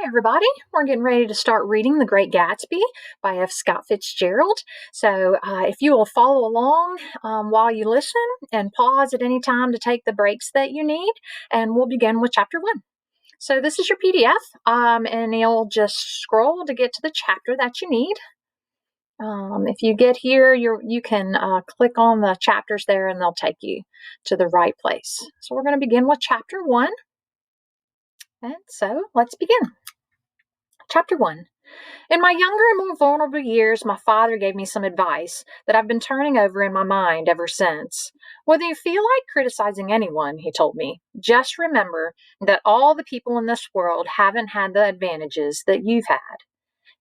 Hi, everybody. We're getting ready to start reading The Great Gatsby by F. Scott Fitzgerald. So, if you will follow along while you listen and pause at any time to take the breaks that you need, and we'll begin with chapter 1. So, this is your PDF, and you'll just scroll to get to the chapter that you need. If you get here, you can click on the chapters there, and they'll take you to the right place. So, we're going to begin with chapter 1. And so, let's begin. Chapter 1. In my younger and more vulnerable years, my father gave me some advice that I've been turning over in my mind ever since. Whether you feel like criticizing anyone, he told me, just remember that all the people in this world haven't had the advantages that you've had.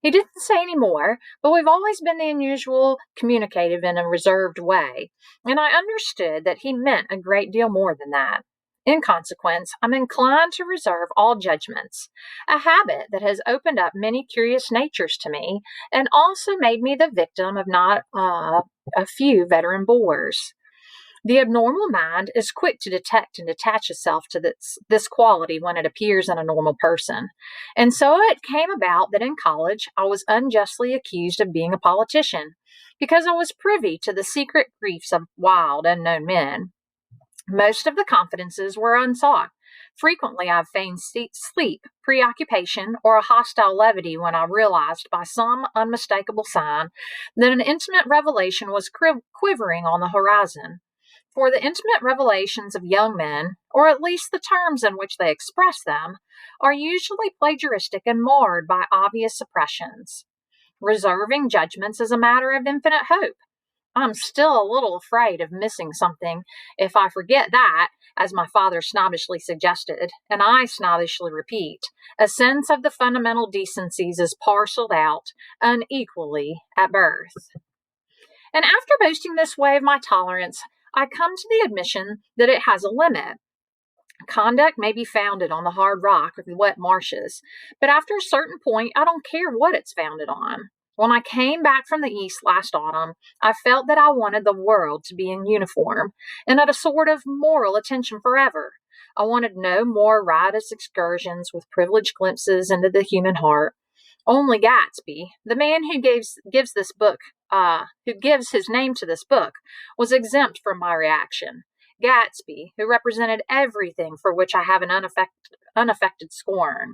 He didn't say any more, but we've always been the unusual communicative in a reserved way, and I understood that he meant a great deal more than that. In consequence, I'm inclined to reserve all judgments, a habit that has opened up many curious natures to me and also made me the victim of not a few veteran bores. The abnormal mind is quick to detect and attach itself to this quality when it appears in a normal person. And so it came about that in college I was unjustly accused of being a politician because I was privy to the secret griefs of wild, unknown men. Most of the confidences were unsought. Frequently, I've feigned sleep, preoccupation, or a hostile levity when I realized by some unmistakable sign that an intimate revelation was quivering on the horizon. For the intimate revelations of young men, or at least the terms in which they express them, are usually plagiaristic and marred by obvious suppressions. Reserving judgments is a matter of infinite hope. I'm still a little afraid of missing something if I forget that, as my father snobbishly suggested, and I snobbishly repeat, a sense of the fundamental decencies is parceled out unequally at birth. And after boasting this way of my tolerance, I come to the admission that it has a limit. Conduct may be founded on the hard rock or the wet marshes, but after a certain point, I don't care what it's founded on. When I came back from the East last autumn, I felt that I wanted the world to be in uniform and at a sort of moral attention forever. I wanted no more riotous excursions with privileged glimpses into the human heart. Only Gatsby, the man who gives this book, who gives his name to this book, was exempt from my reaction. Gatsby, who represented everything for which I have an unaffected scorn.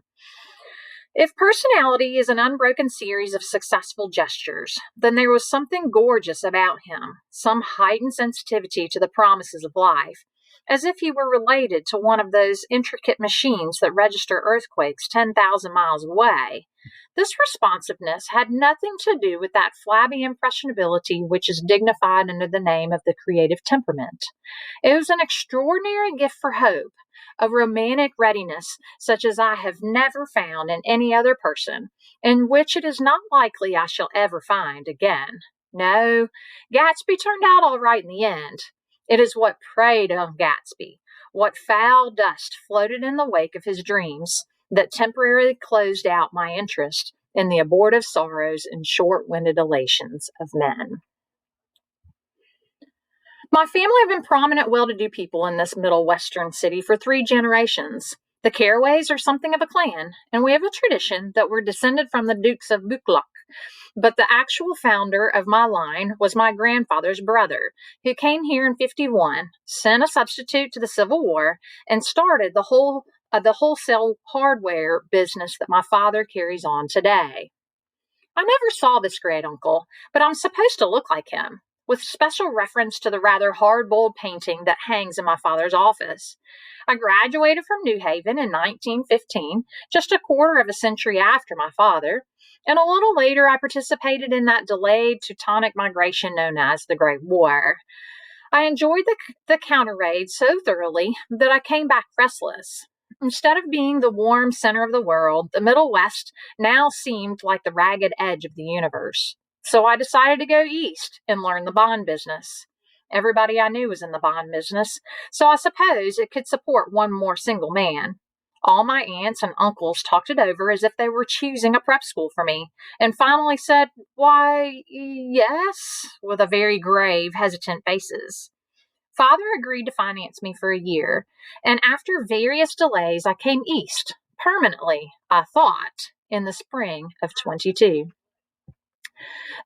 If personality is an unbroken series of successful gestures, then there was something gorgeous about him, some heightened sensitivity to the promises of life, as if he were related to one of those intricate machines that register earthquakes 10,000 miles away. This responsiveness had nothing to do with that flabby impressionability which is dignified under the name of the creative temperament. It was an extraordinary gift for hope, a romantic readiness such as I have never found in any other person, and which it is not likely I shall ever find again. No, Gatsby turned out all right in the end. It is what preyed on Gatsby, what foul dust floated in the wake of his dreams, that temporarily closed out my interest in the abortive sorrows and short-winded elations of men. My family have been prominent, well-to-do people in this middle western city for 3 generations. The Carraways are something of a clan, and we have a tradition that we're descended from the Dukes of Buccleuch. But the actual founder of my line was my grandfather's brother, who came here in '51, sent a substitute to the Civil War, and started the wholesale hardware business that my father carries on today. I never saw this great uncle, but I'm supposed to look like him, with special reference to the rather hard-boiled painting that hangs in my father's office. I graduated from New Haven in 1915, just a quarter of a century after my father, and a little later I participated in that delayed Teutonic migration known as the Great War. I enjoyed the counter raid so thoroughly that I came back restless. Instead of being the warm center of the world, the Middle West now seemed like the ragged edge of the universe. So I decided to go east and learn the bond business. Everybody I knew was in the bond business, so I suppose it could support one more single man. All my aunts and uncles talked it over as if they were choosing a prep school for me, and finally said, "Why, yes," with a very grave, hesitant faces. Father agreed to finance me for a year, and after various delays, I came east, permanently, I thought, in the spring of 22.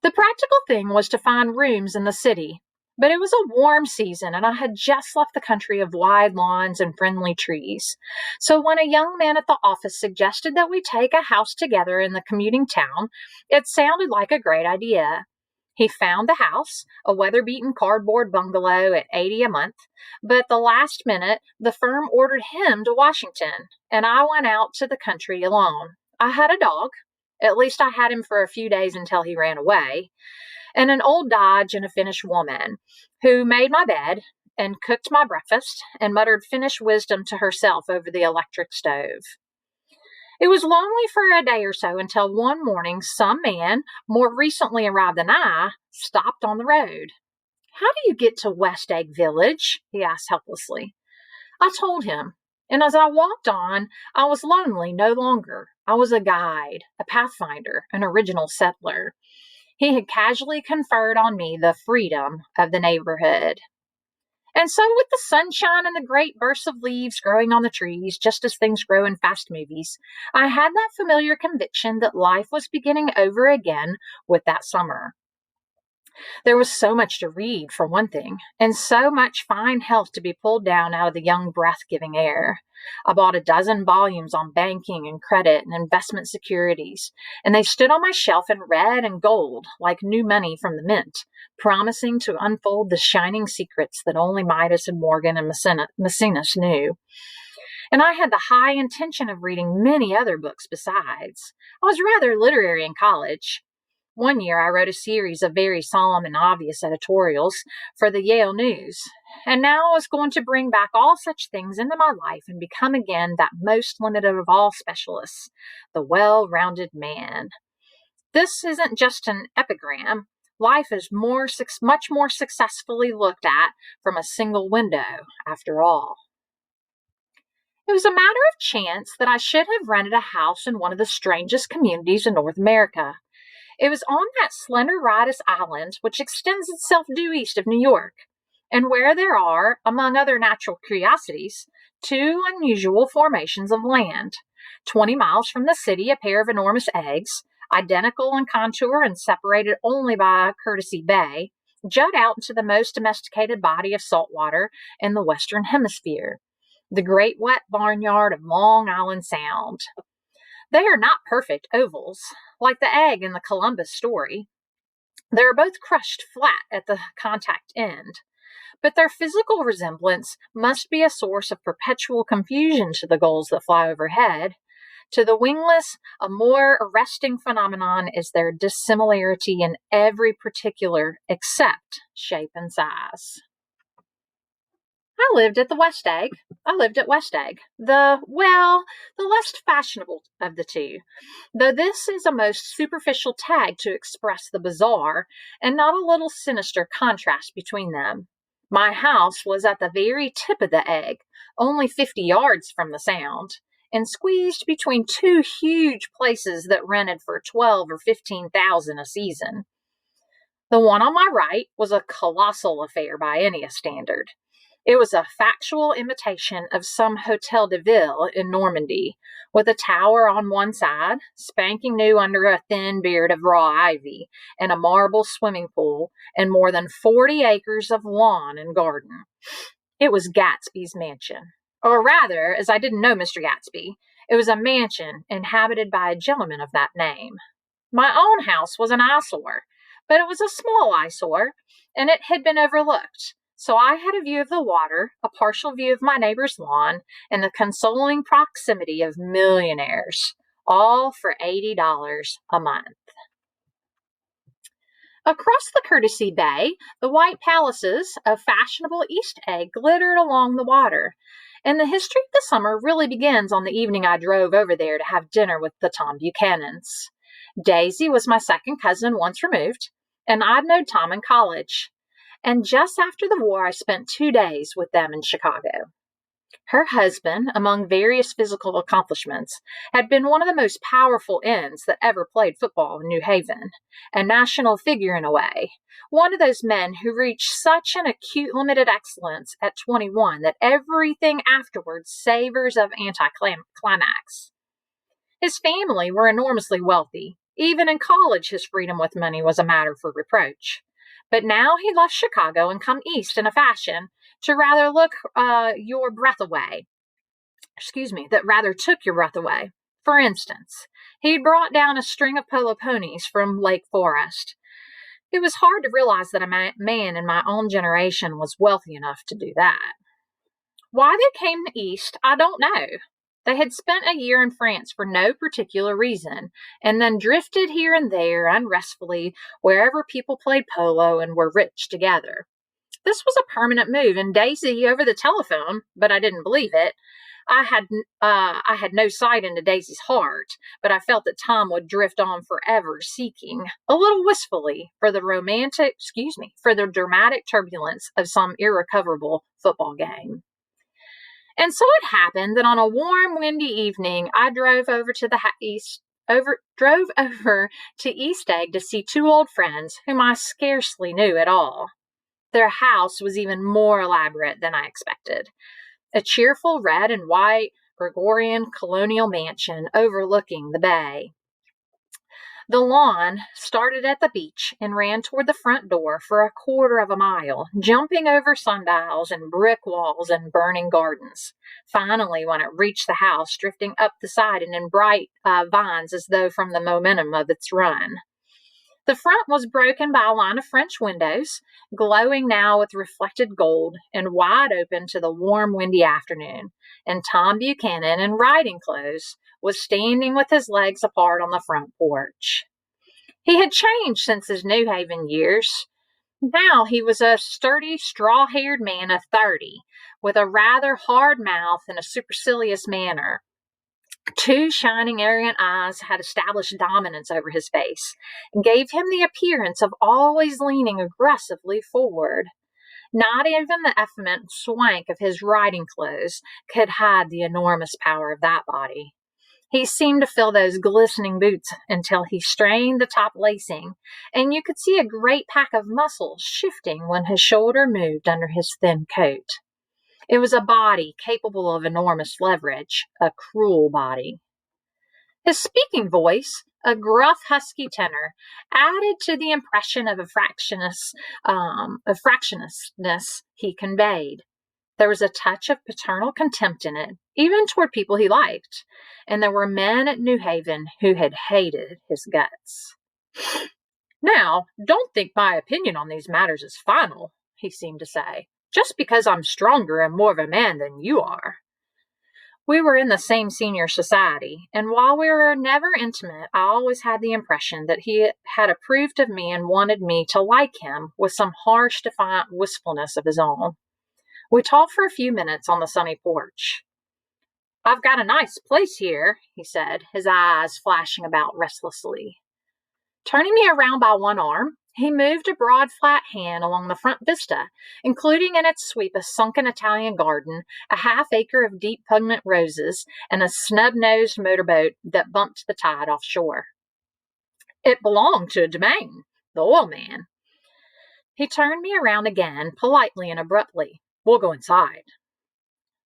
The practical thing was to find rooms in the city, but it was a warm season and I had just left the country of wide lawns and friendly trees. So when a young man at the office suggested that we take a house together in the commuting town, it sounded like a great idea. He found the house, a weather-beaten cardboard bungalow at $80 a month, but at the last minute, the firm ordered him to Washington, and I went out to the country alone. I had a dog. At least I had him for a few days until he ran away, and an old Dodge and a Finnish woman who made my bed and cooked my breakfast and muttered Finnish wisdom to herself over the electric stove. It was lonely for a day or so until one morning some man, more recently arrived than I, stopped on the road. "How do you get to West Egg Village?" he asked helplessly. I told him, and as I walked on, I was lonely no longer. I was a guide, a pathfinder, an original settler. He had casually conferred on me the freedom of the neighborhood. And so, with the sunshine and the great bursts of leaves growing on the trees, just as things grow in fast movies, I had that familiar conviction that life was beginning over again with that summer. There was so much to read, for one thing, and so much fine health to be pulled down out of the young, breath-giving air. I bought a dozen volumes on banking and credit and investment securities, and they stood on my shelf in red and gold, like new money from the mint, promising to unfold the shining secrets that only Midas and Morgan and Maecenas knew. And I had the high intention of reading many other books besides. I was rather literary in college. One year I wrote a series of very solemn and obvious editorials for the Yale News, and now I was going to bring back all such things into my life and become again that most limited of all specialists, the well-rounded man. This isn't just an epigram. Life is much more successfully looked at from a single window, after all. It was a matter of chance that I should have rented a house in one of the strangest communities in North America. It was on that slender Ridus Island, which extends itself due east of New York, and where there are, among other natural curiosities, two unusual formations of land. 20 miles from the city, a pair of enormous eggs, identical in contour and separated only by Courtesy Bay, jut out into the most domesticated body of salt water in the Western Hemisphere, the great wet barnyard of Long Island Sound. They are not perfect ovals, like the egg in the Columbus story. They are both crushed flat at the contact end, but their physical resemblance must be a source of perpetual confusion to the gulls that fly overhead. To the wingless, a more arresting phenomenon is their dissimilarity in every particular except shape and size. I lived at West Egg, the less fashionable of the two, though this is a most superficial tag to express the bizarre and not a little sinister contrast between them. My house was at the very tip of the egg, only 50 yards from the Sound, and squeezed between two huge places that rented for 12 or 15,000 a season. The one on my right was a colossal affair by any standard. It was a factual imitation of some Hotel de Ville in Normandy, with a tower on one side, spanking new under a thin beard of raw ivy, and a marble swimming pool, and more than 40 acres of lawn and garden. It was Gatsby's mansion. Or rather, as I didn't know Mr. Gatsby, it was a mansion inhabited by a gentleman of that name. My own house was an eyesore, but it was a small eyesore, and it had been overlooked. So I had a view of the water, a partial view of my neighbor's lawn, and the consoling proximity of millionaires, all for $80 a month. Across the Courtesy Bay, the white palaces of fashionable East Egg glittered along the water, and the history of the summer really begins on the evening I drove over there to have dinner with the Tom Buchanans. Daisy was my second cousin once removed, and I'd known Tom in college. And just after the war, I spent 2 days with them in Chicago. Her husband, among various physical accomplishments, had been one of the most powerful ends that ever played football in New Haven, a national figure in a way, one of those men who reached such an acute limited excellence at 21 that everything afterwards savors of anticlimax. His family were enormously wealthy. Even in college, his freedom with money was a matter for reproach. But now he left Chicago and come east in a fashion to rather look your breath away. That rather took your breath away. For instance, he'd brought down a string of polo ponies from Lake Forest. It was hard to realize that a man in my own generation was wealthy enough to do that. Why they came east, I don't know. They had spent a year in France for no particular reason, and then drifted here and there unrestfully wherever people played polo and were rich together. This was a permanent move, and Daisy over the telephone, but I didn't believe it. I had no sight into Daisy's heart, but I felt that Tom would drift on forever, seeking, a little wistfully, for the dramatic turbulence of some irrecoverable football game. And so it happened that on a warm, windy evening, I drove over to East Egg to see two old friends whom I scarcely knew at all. Their house was even more elaborate than I expected. A cheerful red and white Gregorian colonial mansion overlooking the bay. The lawn started at the beach and ran toward the front door for a quarter of a mile, jumping over sundials and brick walls and burning gardens. Finally, when it reached the house, drifting up the side and in bright vines as though from the momentum of its run. The front was broken by a line of French windows, glowing now with reflected gold and wide open to the warm, windy afternoon, and Tom Buchanan, in riding clothes, was standing with his legs apart on the front porch. He had changed since his New Haven years. Now he was a sturdy, straw-haired man of 30, with a rather hard mouth and a supercilious manner. Two shining, arrogant eyes had established dominance over his face and gave him the appearance of always leaning aggressively forward. Not even the effeminate swank of his riding clothes could hide the enormous power of that body. He seemed to fill those glistening boots until he strained the top lacing, and you could see a great pack of muscles shifting when his shoulder moved under his thin coat. It was a body capable of enormous leverage, a cruel body. His speaking voice, a gruff, husky tenor, added to the impression of fractiousness he conveyed. There was a touch of paternal contempt in it, even toward people he liked, and there were men at New Haven who had hated his guts. Now, don't think my opinion on these matters is final, he seemed to say, just because I'm stronger and more of a man than you are. We were in the same senior society, and while we were never intimate, I always had the impression that he had approved of me and wanted me to like him with some harsh, defiant wistfulness of his own. We talked for a few minutes on the sunny porch. I've got a nice place here, he said, his eyes flashing about restlessly. Turning me around by one arm, he moved a broad, flat hand along the front vista, including in its sweep a sunken Italian garden, a half-acre of deep, pungent roses, and a snub-nosed motorboat that bumped the tide offshore. It belonged to a domain, the oil man. He turned me around again, politely and abruptly. We'll go inside.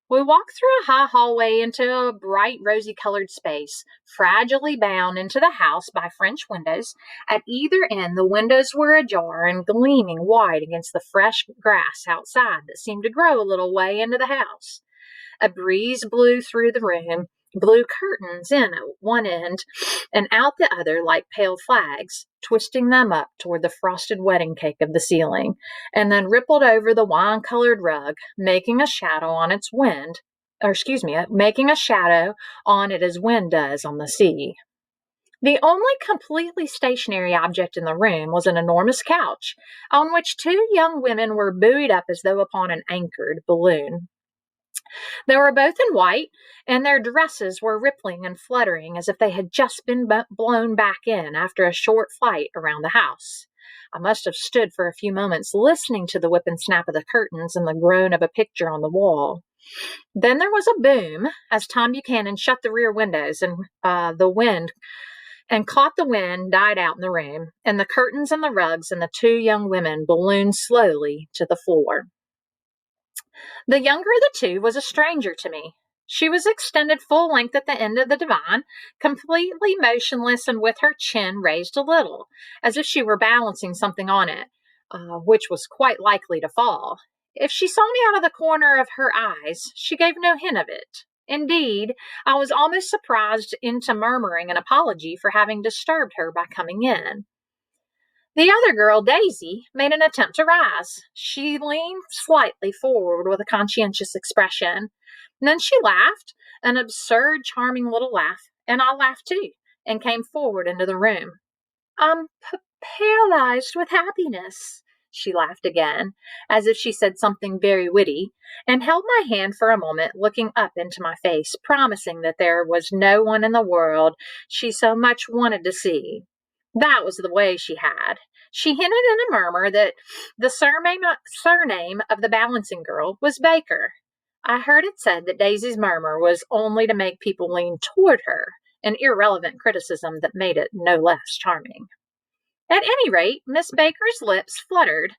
We walked through a high hallway into a bright, rosy-colored space, fragilely bound into the house by French windows. At either end, the windows were ajar and gleaming white against the fresh grass outside that seemed to grow a little way into the house. A breeze blew through the room, blew curtains in at one end and out the other like pale flags, twisting them up toward the frosted wedding cake of the ceiling, and then rippled over the wine-colored rug, making a shadow on it as wind does on the sea. The only completely stationary object in the room was an enormous couch, on which two young women were buoyed up as though upon an anchored balloon. They were both in white, and their dresses were rippling and fluttering as if they had just been blown back in after a short flight around the house. I must have stood for a few moments listening to the whip and snap of the curtains and the groan of a picture on the wall. Then there was a boom as Tom Buchanan shut the rear windows, and caught the wind died out in the room, and the curtains and the rugs and the two young women ballooned slowly to the floor. The younger of the two was a stranger to me. She was extended full length at the end of the divan, completely motionless and with her chin raised a little, as if she were balancing something on it, which was quite likely to fall. If she saw me out of the corner of her eyes, she gave no hint of it. Indeed, I was almost surprised into murmuring an apology for having disturbed her by coming in. The other girl, Daisy, made an attempt to rise. She leaned slightly forward with a conscientious expression. And then she laughed, an absurd, charming little laugh, and I laughed too, and came forward into the room. I'm paralyzed with happiness, she laughed again, as if she said something very witty, and held my hand for a moment, looking up into my face, promising that there was no one in the world she so much wanted to see. That was the way she had. She hinted in a murmur that the surname of the balancing girl was Baker. I heard it said that Daisy's murmur was only to make people lean toward her, an irrelevant criticism that made it no less charming. At any rate, Miss Baker's lips fluttered.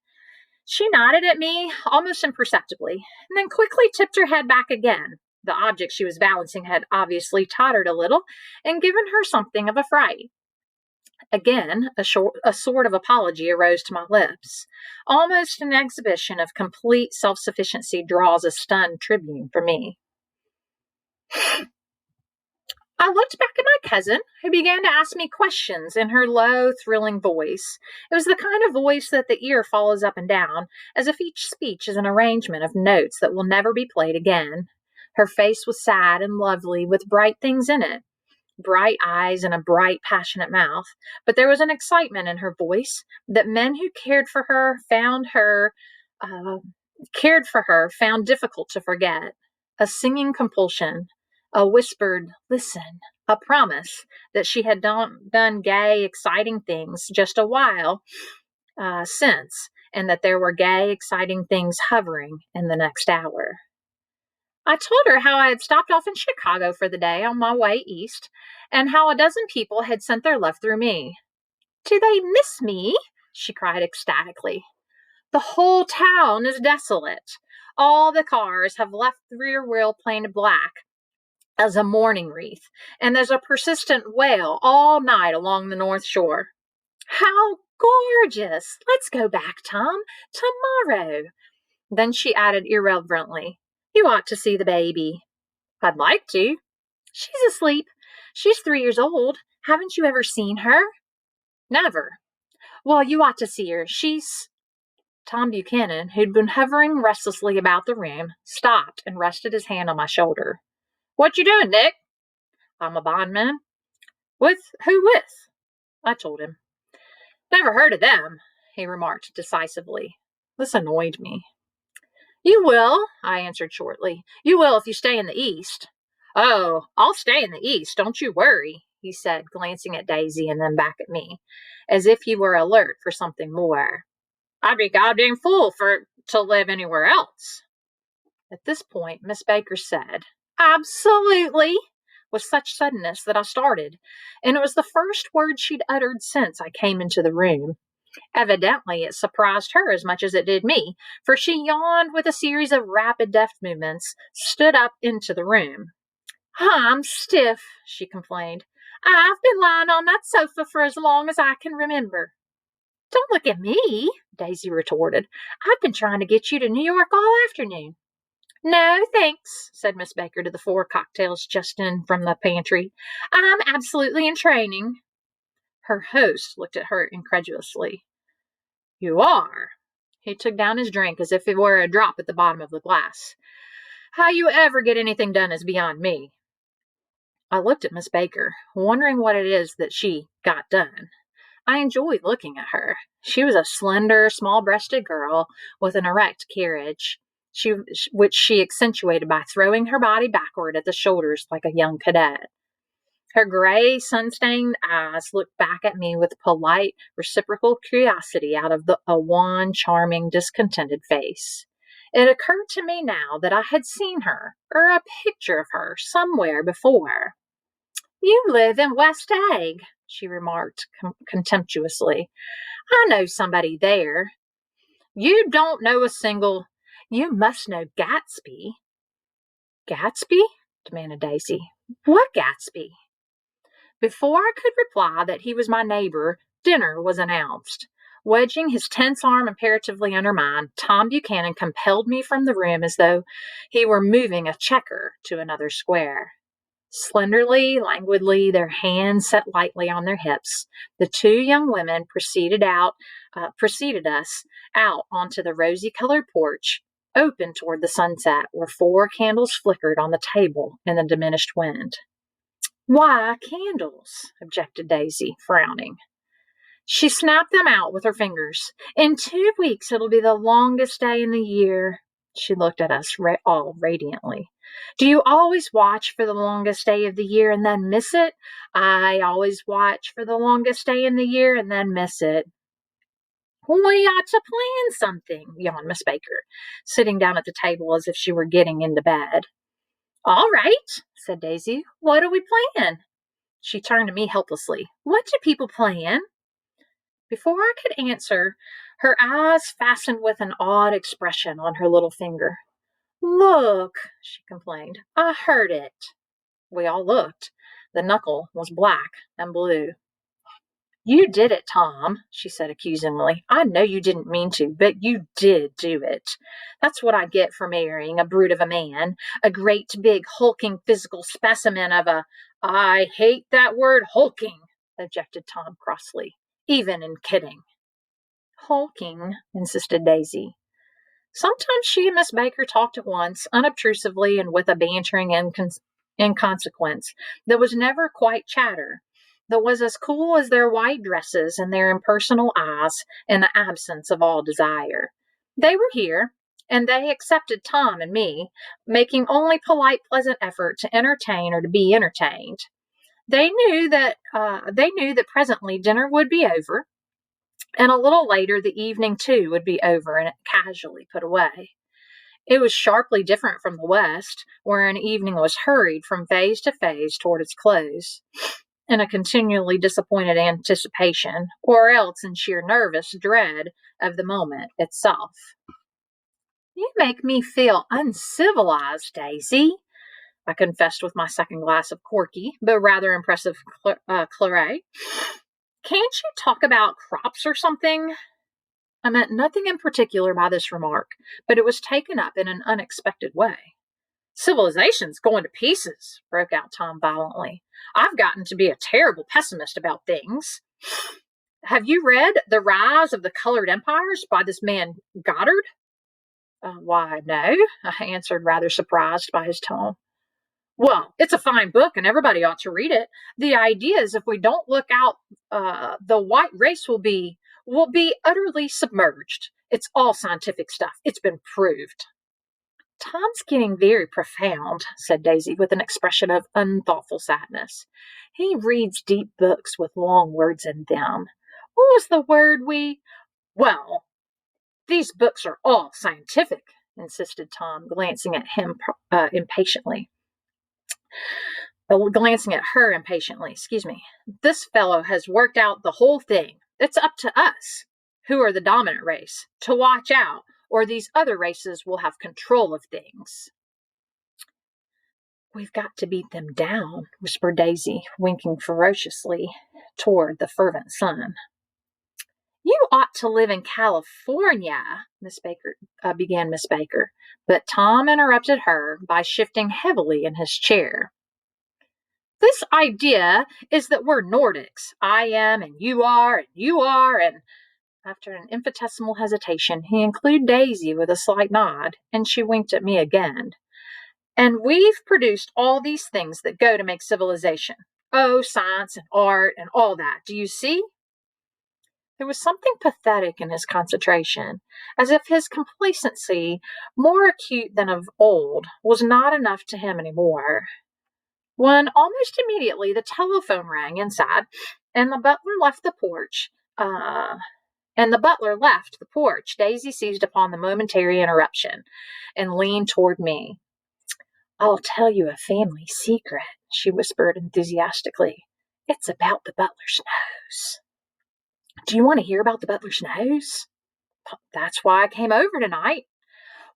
She nodded at me almost imperceptibly, and then quickly tipped her head back again. The object she was balancing had obviously tottered a little and given her something of a fright. Again, a sort of apology arose to my lips. Almost an exhibition of complete self-sufficiency draws a stunned tribune for me. I looked back at my cousin, who began to ask me questions in her low, thrilling voice. It was the kind of voice that the ear follows up and down, as if each speech is an arrangement of notes that will never be played again. Her face was sad and lovely, with bright things in it. Bright eyes and a bright, passionate mouth, but there was an excitement in her voice that men who cared for her found difficult to forget. A singing compulsion, a whispered listen, a promise that she had done gay, exciting things just a while since, and that there were gay, exciting things hovering in the next hour. I told her how I had stopped off in Chicago for the day on my way east, and how a dozen people had sent their love through me. Do they miss me? She cried ecstatically. The whole town is desolate. All the cars have left the rear wheel painted black as a mourning wreath, and there's a persistent wail all night along the North Shore. How gorgeous! Let's go back, Tom, tomorrow. Then she added irreverently, You ought to see the baby. I'd like to. She's asleep. She's 3 years old. Haven't you ever seen her? Never. Well, you ought to see her. She's... Tom Buchanan, who'd been hovering restlessly about the room, stopped and rested his hand on my shoulder. What you doing, Nick? I'm a bondman. With who with? I told him. Never heard of them, he remarked decisively. This annoyed me. You will, I answered shortly. You will if you stay in the East. Oh, I'll stay in the East, don't you worry, he said, glancing at Daisy and then back at me, as if he were alert for something more. I'd be goddamn fool to live anywhere else. At this point, Miss Baker said, Absolutely, with such suddenness that I started, and it was the first word she'd uttered since I came into the room. Evidently, it surprised her as much as it did me, for she yawned with a series of rapid, deft movements, stood up into the room. I'm stiff, she complained. I've been lying on that sofa for as long as I can remember. Don't look at me, Daisy retorted. I've been trying to get you to New York all afternoon. No, thanks, said Miss Baker to the 4 cocktails just in from the pantry. I'm absolutely in training. Her host looked at her incredulously. You are? He took down his drink as if it were a drop at the bottom of the glass. How you ever get anything done is beyond me. I looked at Miss Baker, wondering what it is that she got done. I enjoyed looking at her. She was a slender, small-breasted girl with an erect carriage, which she accentuated by throwing her body backward at the shoulders like a young cadet. Her gray, sun-stained eyes looked back at me with polite, reciprocal curiosity out of a wan, charming, discontented face. It occurred to me now that I had seen her, or a picture of her, somewhere before. You live in West Egg, she remarked contemptuously. I know somebody there. You don't know a single... You must know Gatsby. Gatsby? demanded Daisy. What Gatsby? Before I could reply that he was my neighbor, dinner was announced. Wedging his tense arm imperatively under mine, Tom Buchanan compelled me from the room as though he were moving a checker to another square. Slenderly, languidly, their hands set lightly on their hips, the two young women preceded us out onto the rosy-colored porch, open toward the sunset, where 4 candles flickered on the table in the diminished wind. Why candles? Objected Daisy, frowning. She snapped them out with her fingers. In 2 weeks, it'll be the longest day in the year. She looked at us all radiantly. Do you always watch for the longest day of the year and then miss it? I always watch for the longest day in the year and then miss it. We ought to plan something, yawned Miss Baker, sitting down at the table as if she were getting into bed. All right, said Daisy. What do we plan? She turned to me helplessly. What do people plan? Before I could answer, her eyes fastened with an odd expression on her little finger. Look, she complained. I hurt it. We all looked. The knuckle was black and blue. You did it, Tom, she said accusingly. I know you didn't mean to, but you did do it. That's what I get for marrying a brute of a man, a great big hulking physical specimen of a— I hate that word hulking, objected Tom crossly, even in kidding. Hulking, insisted Daisy. Sometimes she and Miss Baker talked at once, unobtrusively and with a bantering inconsequence that was never quite chatter, that was as cool as their white dresses and their impersonal eyes in the absence of all desire. They were here, and they accepted Tom and me, making only polite, pleasant effort to entertain or to be entertained. They knew that presently dinner would be over, and a little later the evening too would be over and casually put away. It was sharply different from the West, where an evening was hurried from phase to phase toward its close, in a continually disappointed anticipation, or else in sheer nervous dread of the moment itself. You make me feel uncivilized, Daisy, I confessed with my second glass of corky, but rather impressive claret. Can't you talk about crops or something? I meant nothing in particular by this remark, but it was taken up in an unexpected way. Civilization's going to pieces, broke out Tom violently. I've gotten to be a terrible pessimist about things. Have you read The Rise of the Colored Empires by this man Goddard? Why, no, I answered, rather surprised by his tone. Well, it's a fine book and everybody ought to read it. The idea is if we don't look out, the white race will be utterly submerged. It's all scientific stuff. It's been proved. Tom's getting very profound, said Daisy with an expression of unthoughtful sadness. He reads deep books with long words in them. What was the word Well, these books are all scientific, insisted Tom, glancing at him impatiently. Glancing at her impatiently, This fellow has worked out the whole thing. It's up to us, who are the dominant race, to watch out, or these other races will have control of things. We've got to beat them down, whispered Daisy, winking ferociously toward the fervent sun. You ought to live in California, began Miss Baker, but Tom interrupted her by shifting heavily in his chair. This idea is that we're Nordics. I am, and you are, and after an infinitesimal hesitation, he included Daisy with a slight nod, and she winked at me again. And we've produced all these things that go to make civilization. Oh, science and art and all that. Do you see? There was something pathetic in his concentration, as if his complacency, more acute than of old, was not enough to him any more. When almost immediately the telephone rang inside, and the butler left the porch. Daisy seized upon the momentary interruption and leaned toward me. I'll tell you a family secret, she whispered enthusiastically. It's about the butler's nose. Do you want to hear about the butler's nose? That's why I came over tonight.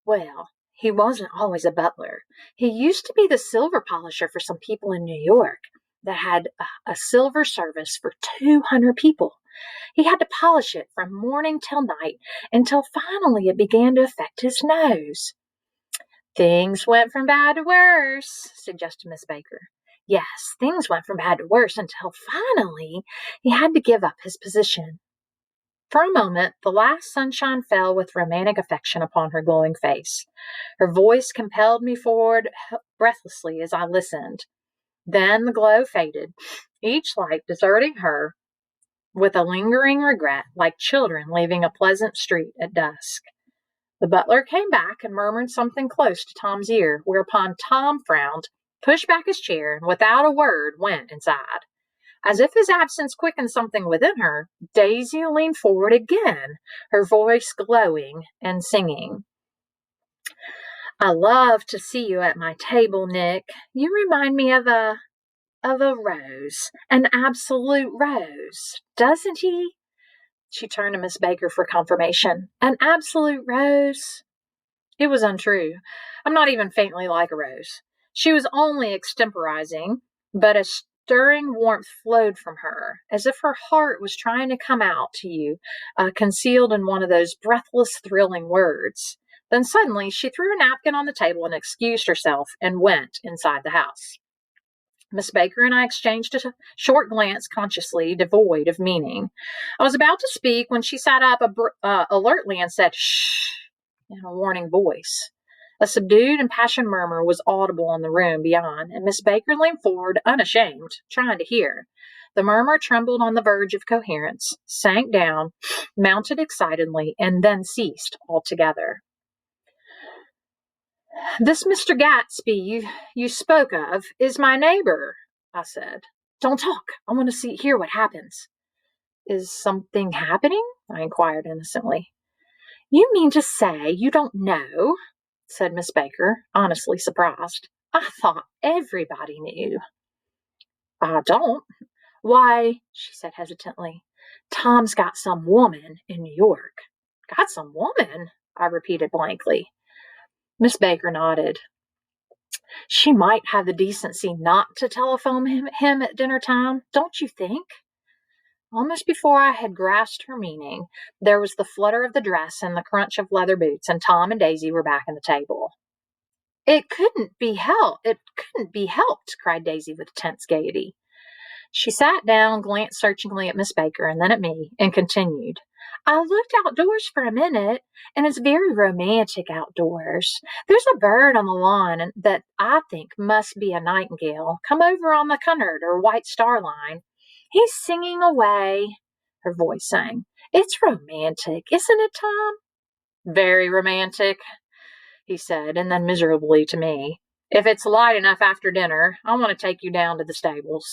Well, He wasn't always a butler. He used to be the silver polisher for some people in New York that had a silver service for 200 people. He had to polish it from morning till night until finally it began to affect his nose. Things went from bad to worse, suggested Miss Baker. Yes, things went from bad to worse until finally he had to give up his position. For a moment, the last sunshine fell with romantic affection upon her glowing face. Her voice compelled me forward breathlessly as I listened. Then the glow faded, each light deserting her with a lingering regret, like children leaving a pleasant street at dusk. The butler came back and murmured something close to Tom's ear, whereupon Tom frowned, pushed back his chair, and without a word went inside. As if his absence quickened something within her, Daisy leaned forward again, her voice glowing and singing. I love to see you at my table, Nick. You remind me of a rose, an absolute rose, doesn't he? She turned to Miss Baker for confirmation. An absolute rose? It was untrue. I'm not even faintly like a rose. She was only extemporizing, but a stirring warmth flowed from her, as if her heart was trying to come out to you, concealed in one of those breathless, thrilling words. Then suddenly she threw a napkin on the table and excused herself and went inside the house. Miss Baker and I exchanged a short glance, consciously devoid of meaning. I was about to speak when she sat up alertly and said, "Shh," in a warning voice. A subdued, impassioned murmur was audible in the room beyond, and Miss Baker leaned forward, unashamed, trying to hear. The murmur trembled on the verge of coherence, sank down, mounted excitedly, and then ceased altogether. This Mr. Gatsby you spoke of is my neighbor, I said. Don't talk. I want to hear what happens. Is something happening? I inquired innocently. You mean to say you don't know? Said Miss Baker, honestly surprised. I thought everybody knew. I don't. Why, she said hesitantly, Tom's got some woman in New York. Got some woman? I repeated blankly. Miss Baker nodded. She might have the decency not to telephone him at dinner time, don't you think? Almost before I had grasped her meaning, there was the flutter of the dress and the crunch of leather boots, and Tom and Daisy were back at the table. It couldn't be helped, cried Daisy with tense gaiety. She sat down, glanced searchingly at Miss Baker and then at me, and continued. I looked outdoors for a minute, and it's very romantic outdoors. There's a bird on the lawn that I think must be a nightingale, come over on the Cunard or White Star Line. He's singing away, her voice sang. It's romantic, isn't it, Tom? Very romantic, he said, and then miserably to me. If it's light enough after dinner, I want to take you down to the stables.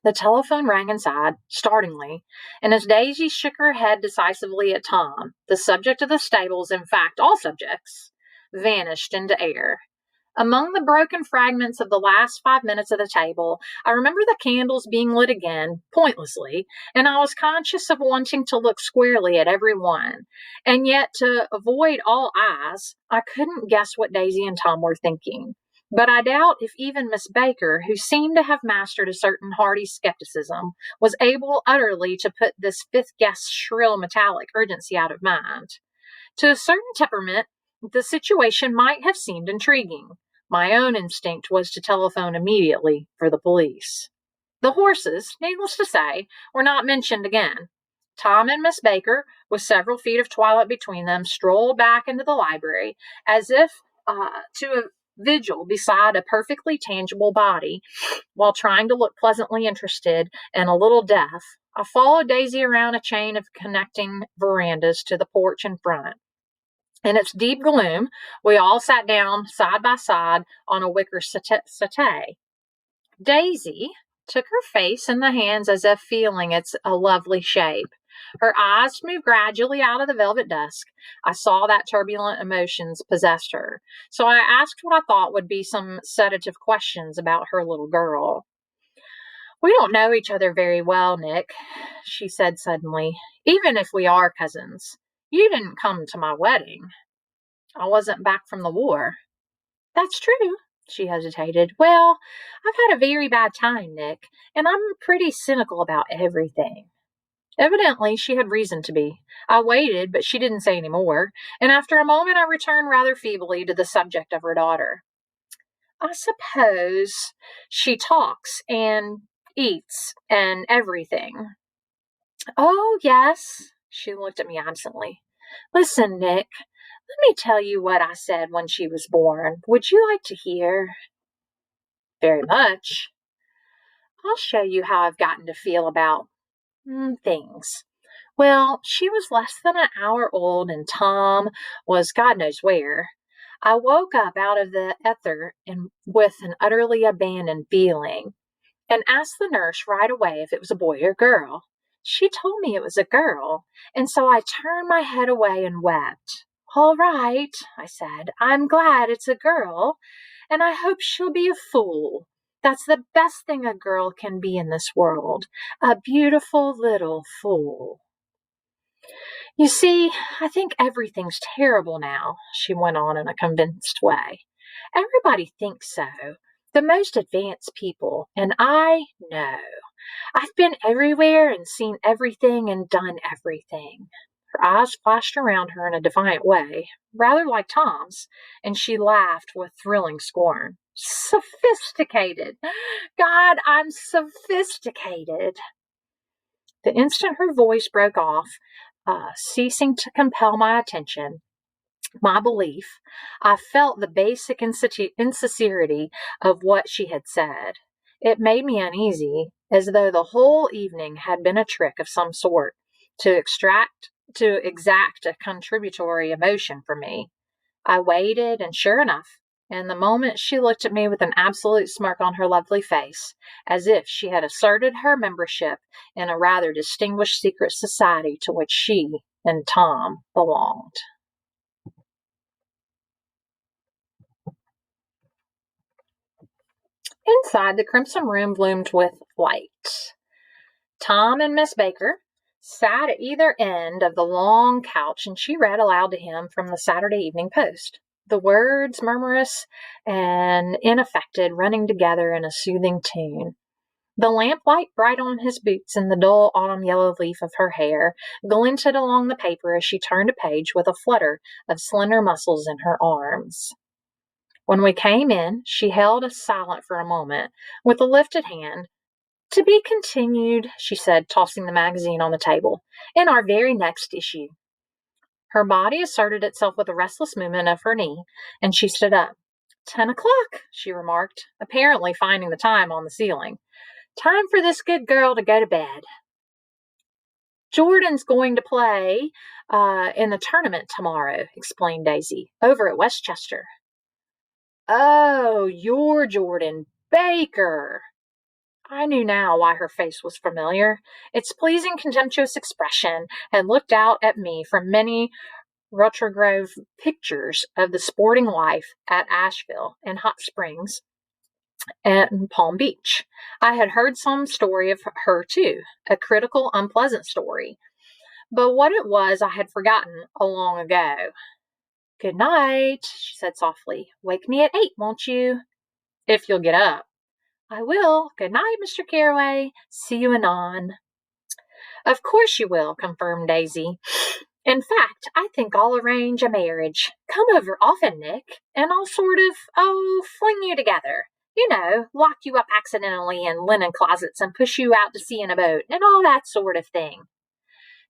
The telephone rang inside, startlingly, and as Daisy shook her head decisively at Tom, the subject of the stables, in fact, all subjects, vanished into air. Among the broken fragments of the last 5 minutes of the table, I remember the candles being lit again, pointlessly, and I was conscious of wanting to look squarely at every one. And yet, to avoid all eyes, I couldn't guess what Daisy and Tom were thinking. But I doubt if even Miss Baker, who seemed to have mastered a certain hearty skepticism, was able utterly to put this fifth guest's shrill metallic urgency out of mind. To a certain temperament, the situation might have seemed intriguing. My own instinct was to telephone immediately for the police. The horses, needless to say, were not mentioned again. Tom and Miss Baker, with several feet of twilight between them, strolled back into the library as if to a vigil beside a perfectly tangible body, while trying to look pleasantly interested and a little deaf. I followed Daisy around a chain of connecting verandas to the porch in front. In its deep gloom, we all sat down side by side on a wicker settee. Daisy took her face in the hands as if feeling a lovely shape. Her eyes moved gradually out of the velvet dusk. I saw that turbulent emotions possessed her. So I asked what I thought would be some sedative questions about her little girl. We don't know each other very well, Nick, she said suddenly, even if we are cousins. You didn't come to my wedding. I wasn't back from the war. That's true. She hesitated. Well, I've had a very bad time, Nick, and I'm pretty cynical about everything. Evidently, she had reason to be. I waited, but she didn't say any more, and after a moment I returned rather feebly to the subject of her daughter. I suppose she talks and eats and everything. Oh, yes. She looked at me absently. Listen, Nick, let me tell you what I said when she was born. Would you like to hear? Very much. I'll show you how I've gotten to feel about things. Well, she was less than an hour old, and Tom was God knows where. I woke up out of the ether and with an utterly abandoned feeling and asked the nurse right away if it was a boy or girl. She told me it was a girl, and so I turned my head away and wept. All right, I said, I'm glad it's a girl, and I hope she'll be a fool. That's the best thing a girl can be in this world, a beautiful little fool. You see, I think everything's terrible now, she went on in a convinced way. Everybody thinks so. The most advanced people, and I know. I've been everywhere and seen everything and done everything. Her eyes flashed around her in a defiant way, rather like Tom's, and she laughed with thrilling scorn. Sophisticated! God, I'm sophisticated! The instant her voice broke off, ceasing to compel my attention, my belief, I felt the basic insincerity of what she had said. It made me uneasy, as though the whole evening had been a trick of some sort to exact a contributory emotion from me. I waited, and sure enough, in the moment she looked at me with an absolute smirk on her lovely face, as if she had asserted her membership in a rather distinguished secret society to which she and Tom belonged. Inside, the crimson room bloomed with light. Tom and Miss Baker sat at either end of the long couch, and she read aloud to him from the Saturday Evening Post, the words murmurous and unaffected, running together in a soothing tune. The lamplight bright on his boots and the dull autumn yellow leaf of her hair glinted along the paper as she turned a page with a flutter of slender muscles in her arms. When we came in, she held us silent for a moment, with a lifted hand. To be continued, she said, tossing the magazine on the table, in our very next issue. Her body asserted itself with a restless movement of her knee, and she stood up. 10 o'clock, she remarked, apparently finding the time on the ceiling. Time for this good girl to go to bed. Jordan's going to play in the tournament tomorrow, explained Daisy, over at Westchester. Oh, you're Jordan Baker. I knew now why her face was familiar. Its pleasing, contemptuous expression had looked out at me from many retrograde pictures of the sporting life at Asheville and Hot Springs and Palm Beach. I had heard some story of her, too, a critical, unpleasant story. But what it was I had forgotten long ago. Good night, she said softly. Wake me at 8, won't you? If you'll get up. I will. Good night, Mr. Carraway. See you anon. Of course you will, confirmed Daisy. In fact, I think I'll arrange a marriage. Come over often, Nick, and I'll sort of, fling you together. You know, lock you up accidentally in linen closets and push you out to sea in a boat, and all that sort of thing.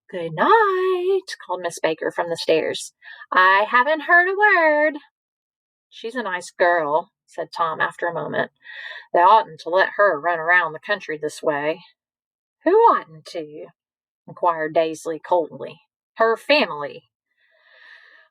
Good night, called Miss Baker from the stairs. I haven't heard a word. She's a nice girl, said Tom after a moment. They oughtn't to let her run around the country this way. Who oughtn't to? Inquired Daisy coldly. Her family.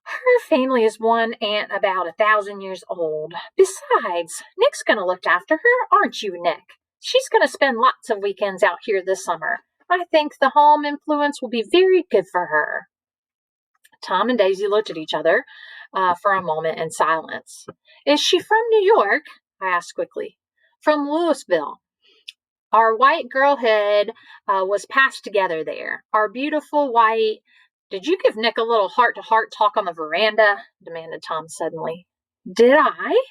Her family is one aunt about 1,000 years old. Besides, Nick's going to look after her, aren't you, Nick? She's going to spend lots of weekends out here this summer. I think the home influence will be very good for her. Tom and Daisy looked at each other for a moment in silence. Is she from New York? I asked quickly. From Louisville. Our white girlhood was passed together there. Our beautiful white Did you give Nick a little heart-to-heart talk on the veranda? Demanded Tom suddenly. Did I?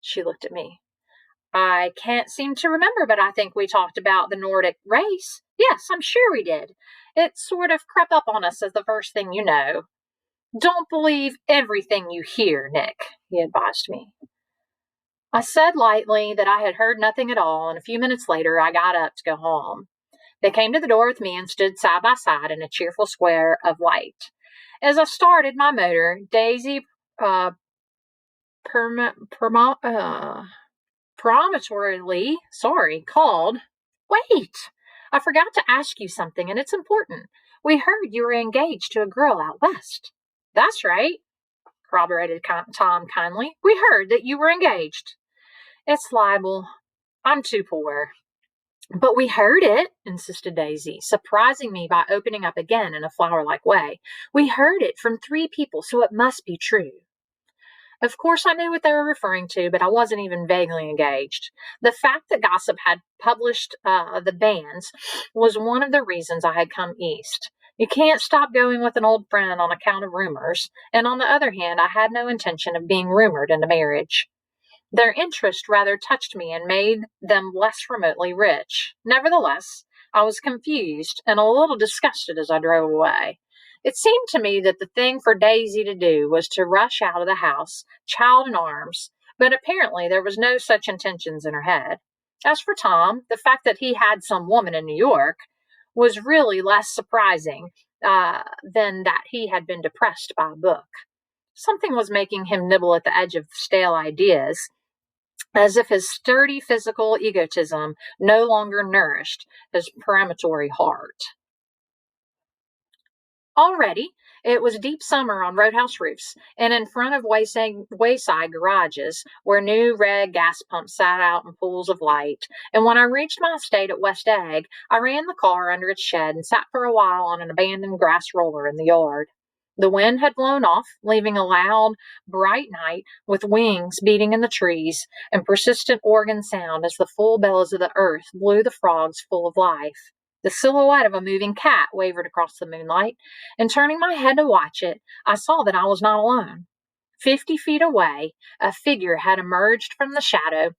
She looked at me. I can't seem to remember, but I think we talked about the Nordic race. Yes, I'm sure we did. It sort of crept up on us as the first thing you know. Don't believe everything you hear, Nick, he advised me. I said lightly that I had heard nothing at all, and a few minutes later I got up to go home. They came to the door with me and stood side by side in a cheerful square of light. As I started my motor, Daisy uh, peremptorily, called, Wait! I forgot to ask you something, and it's important. We heard you were engaged to a girl out west. That's right, corroborated Tom kindly. We heard that you were engaged. It's libel. I'm too poor. But we heard it, insisted Daisy, surprising me by opening up again in a flower-like way. We heard it from 3 people, so it must be true. Of course, I knew what they were referring to, but I wasn't even vaguely engaged. The fact that gossip had published the banns was one of the reasons I had come east. You can't stop going with an old friend on account of rumors, and on the other hand, I had no intention of being rumored into marriage. Their interest rather touched me and made them less remotely rich. Nevertheless, I was confused and a little disgusted as I drove away. It seemed to me that the thing for Daisy to do was to rush out of the house, child in arms, but apparently there was no such intentions in her head. As for Tom, the fact that he had some woman in New York was really less surprising than that he had been depressed by a book. Something was making him nibble at the edge of stale ideas, as if his sturdy physical egotism no longer nourished his peremptory heart. Already, it was deep summer on roadhouse roofs, and in front of wayside garages where new red gas pumps sat out in pools of light. And when I reached my estate at West Egg, I ran the car under its shed and sat for a while on an abandoned grass roller in the yard. The wind had blown off, leaving a loud, bright night with wings beating in the trees and persistent organ sound as the full bellows of the earth blew the frogs full of life. The silhouette of a moving cat wavered across the moonlight, and turning my head to watch it, I saw that I was not alone. 50 feet away, a figure had emerged from the shadow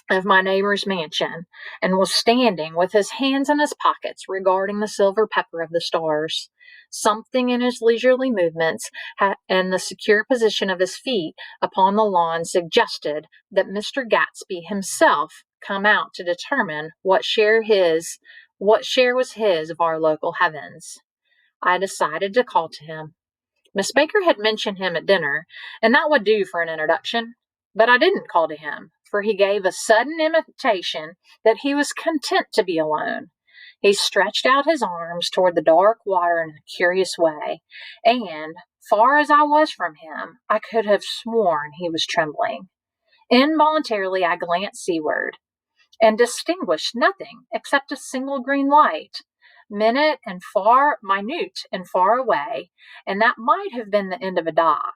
of my neighbor's mansion and was standing with his hands in his pockets regarding the silver pepper of the stars. Something in his leisurely movements and the secure position of his feet upon the lawn suggested that Mr. Gatsby himself come out to determine what share was his of our local heavens. I decided to call to him. Miss Baker had mentioned him at dinner, and that would do for an introduction. But I didn't call to him, for he gave a sudden intimation that he was content to be alone. He stretched out his arms toward the dark water in a curious way, and, far as I was from him, I could have sworn he was trembling. Involuntarily, I glanced seaward and distinguished nothing except a single green light, minute and far away, and that might have been the end of a dock.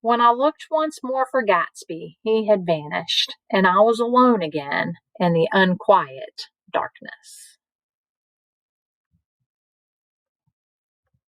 When I looked once more for Gatsby, he had vanished, and I was alone again in the unquiet darkness.